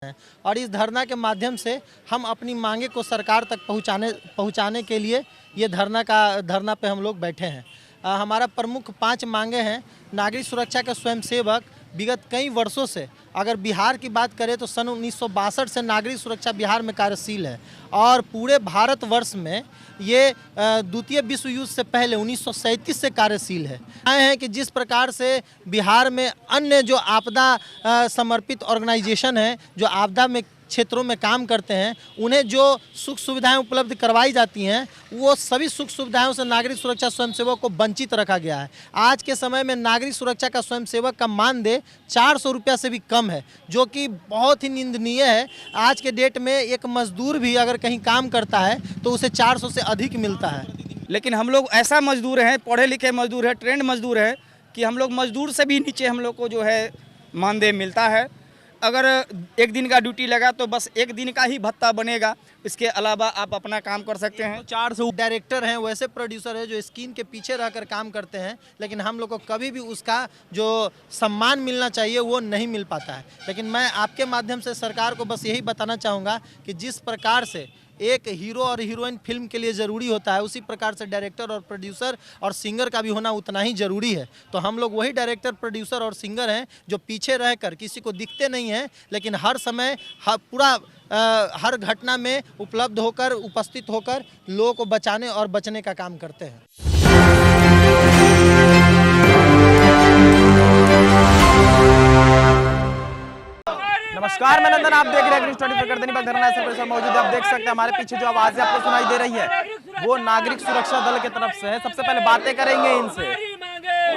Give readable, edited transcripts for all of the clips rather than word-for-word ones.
हैं। और इस धरना के माध्यम से हम अपनी मांगे को सरकार तक पहुंचाने के लिए ये धरना पे हम लोग बैठे हैं। हमारा प्रमुख 5 मांगे हैं। नागरिक सुरक्षा के स्वयंसेवक विगत कई वर्षों से, अगर बिहार की बात करें तो सन 1962 से नागरिक सुरक्षा बिहार में कार्यशील है और पूरे भारतवर्ष में ये द्वितीय विश्व युद्ध से पहले 1937 से कार्यशील है। आए हैं कि जिस प्रकार से बिहार में अन्य जो आपदा समर्पित ऑर्गेनाइजेशन है, जो आपदा में क्षेत्रों में काम करते हैं, उन्हें जो सुख सुविधाएं उपलब्ध करवाई जाती हैं, वो सभी सुख सुविधाओं से नागरिक सुरक्षा स्वयंसेवक को वंचित रखा गया है। आज के समय में नागरिक सुरक्षा का स्वयंसेवक का मानदेय 400 रुपया से भी कम है, जो कि बहुत ही निंदनीय है। आज के डेट में एक मजदूर भी अगर कहीं काम करता है तो उसे 400 से अधिक मिलता है। लेकिन हम लोग ऐसा मजदूर हैं, पढ़े लिखे मजदूर हैं, ट्रेंड मजदूर है कि हम लोग मजदूर से भी नीचे हम लोग को जो है मानदेय मिलता है। अगर एक दिन का ड्यूटी लगा तो बस एक दिन का ही भत्ता बनेगा, इसके अलावा आप अपना काम कर सकते हैं। 400 डायरेक्टर हैं, वैसे प्रोड्यूसर हैं जो स्क्रीन के पीछे रहकर काम करते हैं, लेकिन हम लोग को कभी भी उसका जो सम्मान मिलना चाहिए वो नहीं मिल पाता है। लेकिन मैं आपके माध्यम से सरकार को बस यही बताना चाहूँगा कि जिस प्रकार से एक हीरो और हीरोइन फिल्म के लिए ज़रूरी होता है, उसी प्रकार से डायरेक्टर और प्रोड्यूसर और सिंगर का भी होना उतना ही ज़रूरी है। तो हम लोग वही डायरेक्टर, प्रोड्यूसर और सिंगर हैं जो पीछे रहकर किसी को दिखते नहीं हैं, लेकिन हर समय हर घटना में उपलब्ध होकर, उपस्थित होकर लोगों को बचाने और बचने का काम करते हैं। नमस्कार, मैं नंदन, आप देख रहे हैं न्यूज़ 24 कर दैनिक धरना ऐसे मौजूद है। आप देख सकते हैं हमारे पीछे जो आवाजें आपको सुनाई दे रही है वो नागरिक सुरक्षा दल की तरफ से है। सबसे पहले बातें करेंगे इनसे।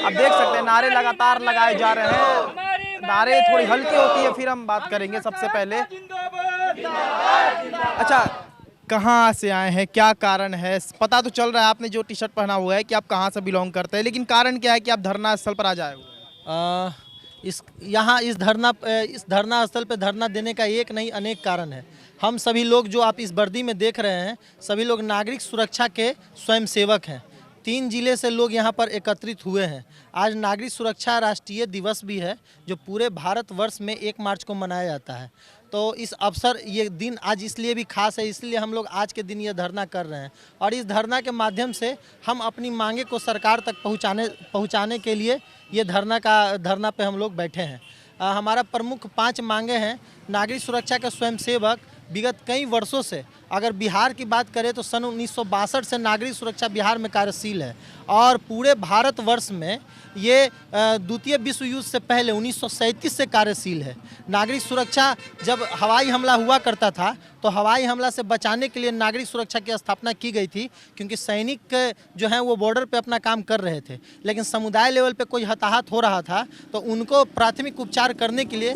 आप देख सकते हैं नारे लगातार लगाए जा रहे हैं। नारे थोड़ी हल्की होती है, फिर हम बात करेंगे। सबसे पहले अच्छा, कहाँ से आए हैं, क्या कारण है? पता तो चल रहा है आपने जो टी शर्ट पहना हुआ है कि आप कहाँ से बिलोंग करते हैं, लेकिन कारण क्या है कि आप धरना स्थल पर आ जाए हुए? इस धरना स्थल पे धरना देने का एक नहीं अनेक कारण है। हम सभी लोग जो आप इस वर्दी में देख रहे हैं, सभी लोग नागरिक सुरक्षा के स्वयंसेवक हैं। 3 जिले से लोग यहाँ पर एकत्रित हुए हैं। आज नागरिक सुरक्षा राष्ट्रीय दिवस भी है, जो पूरे भारतवर्ष में 1 मार्च को मनाया जाता है। तो इस अवसर, ये दिन आज इसलिए भी खास है, इसलिए हम लोग आज के दिन ये धरना कर रहे हैं। और इस धरना के माध्यम से हम अपनी मांगे को सरकार तक पहुंचाने के लिए ये धरना पे हम लोग बैठे हैं। हमारा प्रमुख 5 मांगे हैं। नागरिक सुरक्षा के स्वयंसेवक विगत कई वर्षों से, अगर बिहार की बात करें तो सन 1962 से नागरिक सुरक्षा बिहार में कार्यशील है और पूरे भारतवर्ष में ये द्वितीय विश्व युद्ध से पहले 1937 से कार्यशील है। नागरिक सुरक्षा जब हवाई हमला हुआ करता था तो हवाई हमला से बचाने के लिए नागरिक सुरक्षा की स्थापना की गई थी, क्योंकि सैनिक जो हैं वो बॉर्डर पे अपना काम कर रहे थे, लेकिन समुदाय लेवल पे कोई हताहत हो रहा था तो उनको प्राथमिक उपचार करने के लिए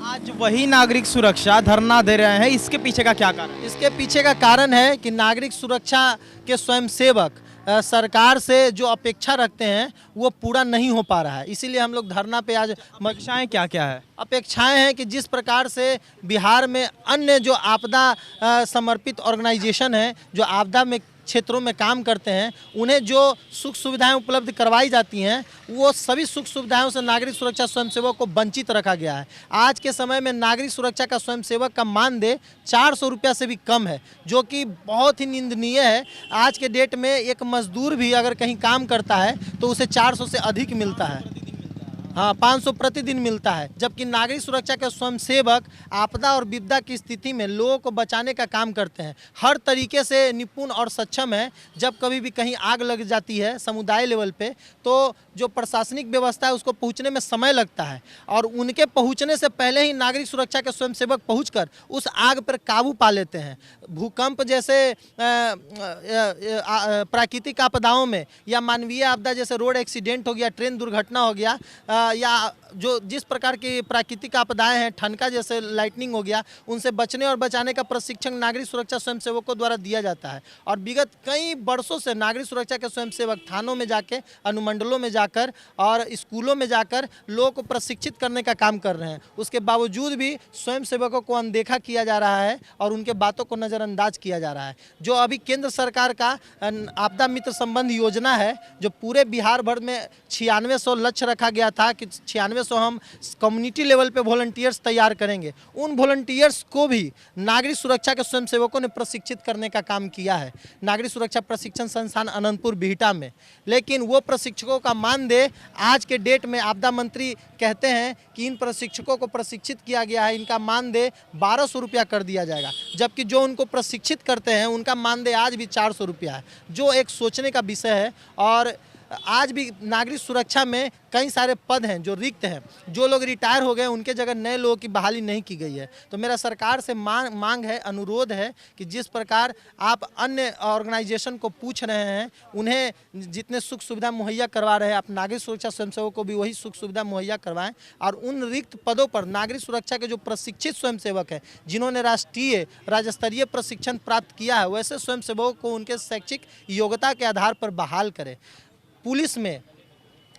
आज वही नागरिक सुरक्षा धरना दे रहे हैं। इसके पीछे का क्या कारण? इसके पीछे का कारण है कि नागरिक सुरक्षा के स्वयंसेवक सरकार से जो अपेक्षा रखते हैं वो पूरा नहीं हो पा रहा है, इसीलिए हम लोग धरना पे आज। अपेक्षाएं क्या क्या है? अपेक्षाएं हैं कि जिस प्रकार से बिहार में अन्य जो आपदा समर्पित ऑर्गेनाइजेशन है, जो आपदा में क्षेत्रों में काम करते हैं, उन्हें जो सुख सुविधाएं उपलब्ध करवाई जाती हैं, वो सभी सुख सुविधाओं से नागरिक सुरक्षा स्वयंसेवक को वंचित रखा गया है। आज के समय में नागरिक सुरक्षा का स्वयंसेवक का मानदेय 400 रुपया से भी कम है, जो कि बहुत ही निंदनीय है। आज के डेट में एक मजदूर भी अगर कहीं काम करता है तो उसे 400 से अधिक मिलता है। हाँ, 500 प्रतिदिन मिलता है। जबकि नागरिक सुरक्षा के स्वयंसेवक आपदा और विपदा की स्थिति में लोगों को बचाने का काम करते हैं, हर तरीके से निपुण और सक्षम है। जब कभी भी कहीं आग लग जाती है समुदाय लेवल पे, तो जो प्रशासनिक व्यवस्था है उसको पहुंचने में समय लगता है, और उनके पहुंचने से पहले ही नागरिक सुरक्षा के स्वयंसेवक पहुंचकर उस आग पर काबू पा लेते हैं। भूकंप जैसे प्राकृतिक आपदाओं में या मानवीय आपदा जैसे रोड एक्सीडेंट हो गया, ट्रेन दुर्घटना हो गया, या जो जिस प्रकार की प्राकृतिक आपदाएं हैं, ठनका जैसे लाइटनिंग हो गया, उनसे बचने और बचाने का प्रशिक्षण नागरिक सुरक्षा स्वयंसेवकों द्वारा दिया जाता है। और विगत कई वर्षों से नागरिक सुरक्षा के स्वयंसेवक थानों में जाके, अनुमंडलों में जाकर और स्कूलों में जाकर लोगों को प्रशिक्षित करने का काम कर रहे हैं। उसके बावजूद भी स्वयंसेवकों को अनदेखा किया जा रहा है और उनके बातों को नज़रअंदाज किया जा रहा है। जो अभी केंद्र सरकार का आपदा मित्र संबंध योजना है, जो पूरे बिहार भर में 9600 लक्ष्य रखा गया था कि 9600 हम कम्युनिटी लेवल पे वॉलंटियर्स तैयार करेंगे। उन वॉलंटियर्स को भी नागरिक सुरक्षा के स्वयंसेवकों ने प्रशिक्षित करने का काम किया है नागरिक सुरक्षा प्रशिक्षण संस्थान अनंतपुर बिहटा में। लेकिन वो प्रशिक्षकों का मानदेय आज के डेट में आपदा मंत्री कहते हैं कि इन प्रशिक्षकों को प्रशिक्षित किया गया है, इनका मानदेय 1200 रुपया कर दिया जाएगा, जबकि जो उनको प्रशिक्षित करते हैं उनका मानदेय आज भी 400 रुपया है, जो एक सोचने का विषय है। और आज भी नागरिक सुरक्षा में कई सारे पद हैं जो रिक्त हैं, जो लोग रिटायर हो गए उनके जगह नए लोगों की बहाली नहीं की गई है। तो मेरा सरकार से मांग है, अनुरोध है कि जिस प्रकार आप अन्य ऑर्गेनाइजेशन को पूछ रहे हैं, उन्हें जितने सुख सुविधा मुहैया करवा रहे हैं, आप नागरिक सुरक्षा स्वयंसेवकों को भी वही सुख सुविधा मुहैया करवाएं। और उन रिक्त पदों पर नागरिक सुरक्षा के जो प्रशिक्षित स्वयंसेवक हैं, जिन्होंने राष्ट्रीय राज्य स्तरीय प्रशिक्षण प्राप्त किया है, वैसे स्वयंसेवकों को उनके शैक्षिक योग्यता के आधार पर बहाल करें। पुलिस में,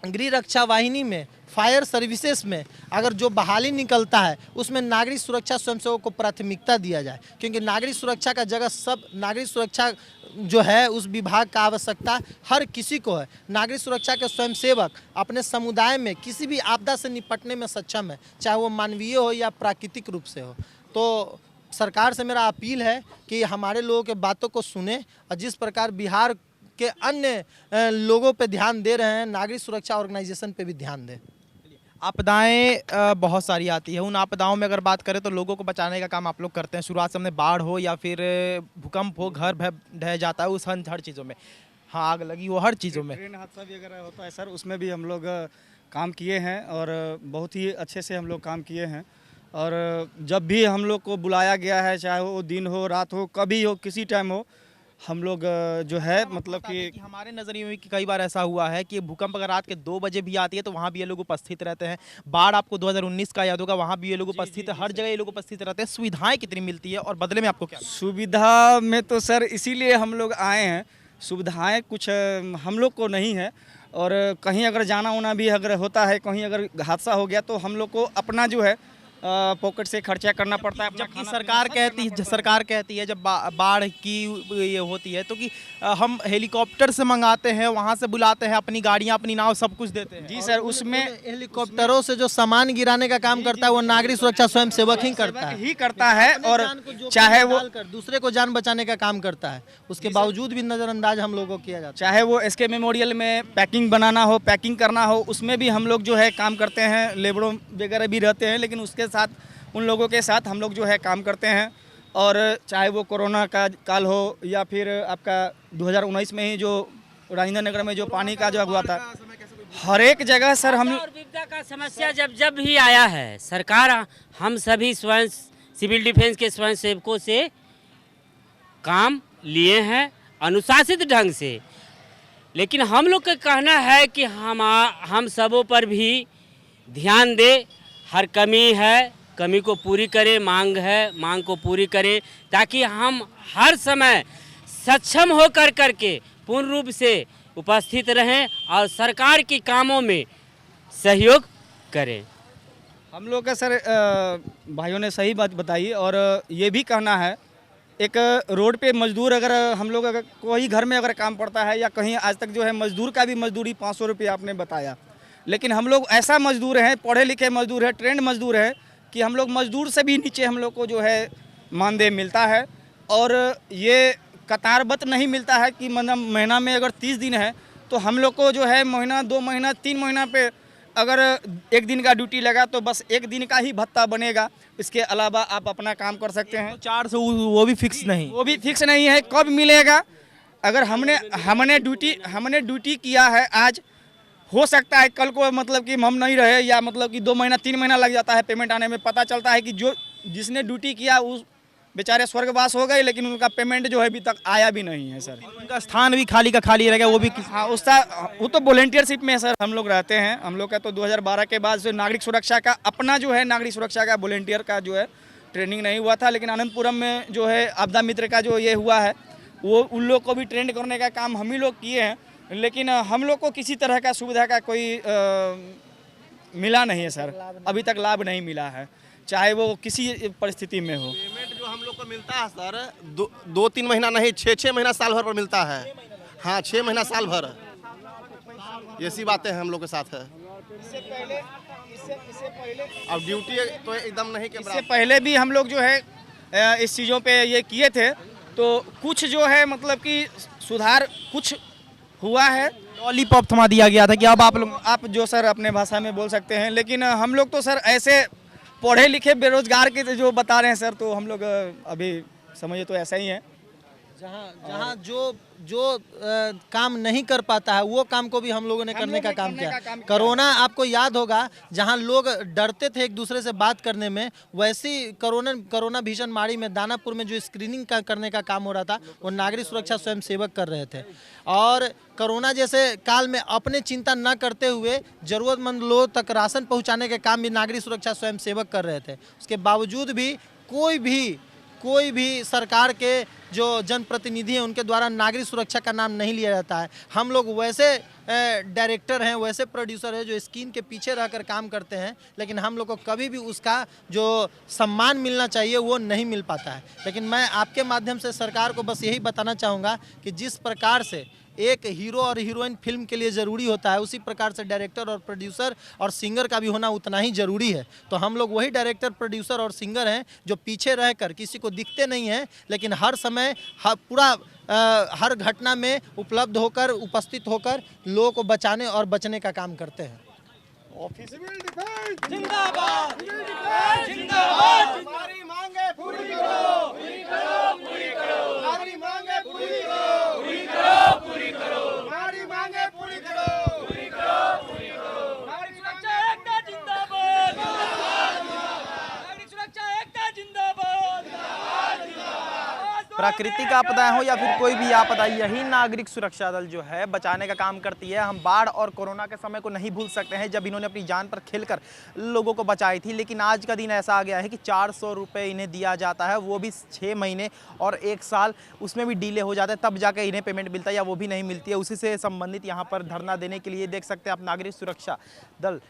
गृह रक्षा वाहिनी में, फायर सर्विसेज में अगर जो बहाली निकलता है उसमें नागरिक सुरक्षा स्वयंसेवकों को प्राथमिकता दिया जाए, क्योंकि नागरिक सुरक्षा का जगह सब नागरिक सुरक्षा जो है उस विभाग का आवश्यकता हर किसी को है। नागरिक सुरक्षा के स्वयंसेवक अपने समुदाय में किसी भी आपदा से निपटने में सक्षम है, चाहे वो मानवीय हो या प्राकृतिक रूप से हो। तो सरकार से मेरा अपील है कि हमारे लोगों के बातों को सुने और जिस प्रकार बिहार के अन्य लोगों पे ध्यान दे रहे हैं, नागरिक सुरक्षा ऑर्गेनाइजेशन पे भी ध्यान दें। आपदाएं बहुत सारी आती है, उन आपदाओं में अगर बात करें तो लोगों को बचाने का काम आप लोग करते हैं। शुरुआत से हमने बाढ़ हो या फिर भूकंप हो, घर ढह जाता है, उस हर चीज़ों में, हाँ आग लगी हो, हर चीज़ों में। ट्रेन हादसा भी अगर होता है सर, उसमें भी हम लोग काम किए हैं और बहुत ही अच्छे से हम लोग काम किए हैं। और जब भी हम लोग को बुलाया गया है, चाहे वो दिन हो, रात हो, कभी हो, किसी टाइम हो, हम लोग जो है मतलब कि हमारे नज़रिए में कई बार ऐसा हुआ है कि भूकंप अगर रात के 2 बजे भी आती है तो वहाँ भी ये लोग उपस्थित रहते हैं। बाढ़ आपको 2019 का याद होगा, वहाँ भी ये लोग उपस्थित है, हर जगह ये लोग उपस्थित रहते हैं। सुविधाएं कितनी मिलती है और बदले में आपको क्या? सुविधा में तो सर इसीलिए हम लोग आए हैं, सुविधाएं कुछ हम लोग को नहीं है। और कहीं अगर जाना होना भी अगर होता है, कहीं अगर हादसा हो गया तो हम लोग को अपना जो है पॉकेट से खर्चा करना पड़ता है। जबकि सरकार कहती है जब बाढ़ की ये होती है तो कि हम हेलीकॉप्टर से मंगाते हैं, वहाँ से बुलाते हैं, अपनी गाड़ियाँ, अपनी नाव, सब कुछ देते हैं। जी सर, उसमें हेलीकॉप्टरों से जो सामान गिराने का काम करता है वो नागरिक सुरक्षा स्वयंसेवक ही करता है और चाहे वो दूसरे को जान बचाने का काम करता है, उसके बावजूद भी नज़रअंदाज हम लोगों को किया जाता है। चाहे वो एसके मेमोरियल में पैकिंग बनाना हो, पैकिंग करना हो, उसमें भी हम लोग जो है काम करते हैं। लेबरों वगैरह भी रहते हैं, लेकिन उसके साथ उन लोगों के साथ हम लोग जो है काम करते हैं। और चाहे वो कोरोना का काल हो या फिर आपका 2019 में ही जो राजेंद्र नगर में जो पानी का जो हुआ था, हर एक जगह सर हम विपदा का समस्या जब भी आया है, सरकार हम सभी स्वयं सिविल डिफेंस के स्वयं सेवकों से काम लिए हैं अनुशासित ढंग से। लेकिन हम लोग का कहना है कि हम सबों पर भी ध्यान दे, हर कमी है, कमी को पूरी करे, मांग है, मांग को पूरी करे, ताकि हम हर समय सक्षम होकर करके पूर्ण रूप से उपस्थित रहें और सरकार के कामों में सहयोग करें। हम लोग का सर भाइयों ने सही बात बताई। और ये भी कहना है, एक रोड पे मजदूर अगर हम लोग अगर कोई घर में अगर काम पड़ता है या कहीं, आज तक जो है मजदूर का भी मजदूरी 500 रुपये आपने बताया, लेकिन हम लोग ऐसा मजदूर हैं, पढ़े लिखे मजदूर हैं, ट्रेंड मजदूर हैं कि हम लोग मजदूर से भी नीचे हम लोग को जो है मानदेय मिलता है। और ये कतारबद्ध नहीं मिलता है कि मतलब महीना में अगर 30 दिन है तो हम लोग को जो है महीना, 2 महीना, 3 महीना पे अगर एक दिन का ड्यूटी लगा तो बस एक दिन का ही भत्ता बनेगा। इसके अलावा आप अपना काम कर सकते हैं। 400 वो भी फिक्स नहीं, वो भी फिक्स नहीं है, कब मिलेगा। अगर हमने ड्यूटी किया है आज, हो सकता है कल को मतलब कि हम नहीं रहे, या मतलब कि 2 महीना 3 महीना लग जाता है पेमेंट आने में। पता चलता है कि जो जिसने ड्यूटी किया उस बेचारे स्वर्गवास हो गए, लेकिन उनका पेमेंट जो है अभी तक आया भी नहीं है सर। उनका स्थान भी खाली का खाली रह गया, वो भी हाँ, वो तो वॉलंटियरशिप में सर हम लोग रहते हैं। हम लोग का तो 2012 के बाद से नागरिक सुरक्षा का अपना जो है नागरिक सुरक्षा का वॉलंटियर का जो है ट्रेनिंग नहीं हुआ था। लेकिन अनंतपुरम में जो है आपदा मित्र का जो ये हुआ है, वो उन लोग को भी ट्रेंड करने का काम हम ही लोग किए हैं। लेकिन हम लोग को किसी तरह का सुविधा का कोई मिला नहीं है सर, अभी तक लाभ नहीं मिला है, चाहे वो किसी परिस्थिति में हो। पेमेंट जो हम लोग को मिलता है सर 2-3 महीना नहीं, 6 महीना साल भर पर मिलता है। हाँ, 6 महीना साल भर, ऐसी बातें हैं हम लोग के साथ है। अब ड्यूटी तो एकदम नहीं के इससे बराबर। पहले भी हम लोग जो है इस चीज़ों पे ये किए थे, तो कुछ जो है मतलब कि सुधार कुछ हुआ है। लॉलीपॉप थमा दिया गया था कि अब आप जो सर अपने भाषा में बोल सकते हैं, लेकिन हम लोग तो सर ऐसे पढ़े लिखे बेरोजगार के जो बता रहे हैं सर, तो हम लोग अभी समझिए तो ऐसा ही है। जहाँ जो काम नहीं कर पाता है वो काम को भी हम लोगों ने करने का काम किया। कोरोना आपको याद होगा, जहाँ लोग डरते थे एक दूसरे से बात करने में, वैसी कोरोना भीषण महामारी में दानापुर में जो स्क्रीनिंग करने का काम हो रहा था वो नागरिक सुरक्षा स्वयं सेवक कर रहे थे। और कोरोना जैसे काल में अपने चिंता न करते हुए जरूरतमंद लोगों तक राशन पहुँचाने के काम भी नागरिक सुरक्षा स्वयं सेवक कर रहे थे। उसके बावजूद भी कोई भी सरकार के जो जनप्रतिनिधि हैं उनके द्वारा नागरिक सुरक्षा का नाम नहीं लिया जाता है। हम लोग वैसे डायरेक्टर हैं, वैसे प्रोड्यूसर हैं जो स्क्रीन के पीछे रहकर काम करते हैं, लेकिन हम लोग को कभी भी उसका जो सम्मान मिलना चाहिए वो नहीं मिल पाता है। लेकिन मैं आपके माध्यम से सरकार को बस यही बताना चाहूँगा कि जिस प्रकार से एक हीरो और हीरोइन फिल्म के लिए ज़रूरी होता है, उसी प्रकार से डायरेक्टर और प्रोड्यूसर और सिंगर का भी होना उतना ही ज़रूरी है। तो हम लोग वही डायरेक्टर, प्रोड्यूसर और सिंगर हैं जो पीछे रहकर किसी को दिखते नहीं हैं, लेकिन हर समय हर घटना में उपलब्ध होकर, उपस्थित होकर लोगों को बचाने और बचने का काम करते हैं। जिंदाबाद जिंदाबाद, हमारी मांगे पूरी करो, पूरी करो, पूरी करो, हमारी मांगे पूरी करो, पूरी करो, पूरी करो, हमारी मांगे पूरी करो, पूरी करो, पूरी करो, नागरिक सुरक्षा एकता जिंदाबाद, नागरिक सुरक्षा एकता जिंदाबाद, प्राकृतिक आपदाएं हो या फिर कोई भी आपदा, यही नागरिक सुरक्षा दल जो है बचाने का काम करती है। हम बाढ़ और कोरोना के समय को नहीं भूल सकते हैं जब इन्होंने अपनी जान पर खेलकर लोगों को बचाई थी, लेकिन आज का दिन ऐसा आ गया है कि 400 रुपये इन्हें दिया जाता है, वो भी 6 महीने और 1 साल, उसमें भी डिले हो जाता है, तब जाकर इन्हें पेमेंट मिलता है या वो भी नहीं मिलती है। उसी से संबंधित यहाँ पर धरना देने के लिए देख सकते हैं आप नागरिक सुरक्षा दल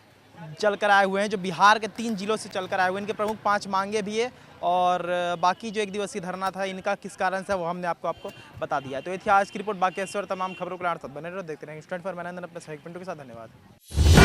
चल कर आए हुए हैं, जो बिहार के 3 जिलों से चल कर आए हुए हैं। इनके प्रमुख 5 मांगे भी है और बाकी जो 1 दिवसीय धरना था इनका किस कारण से वो हमने आपको बता दिया है। तो ये थी आज की रिपोर्ट। बाकी ऐसे और तमाम खबरों के साथ बने रहो, देखते रहेंगे स्टूडेंट फॉर मैनंदन अपने सहयोगी पिंटू के साथ। धन्यवाद।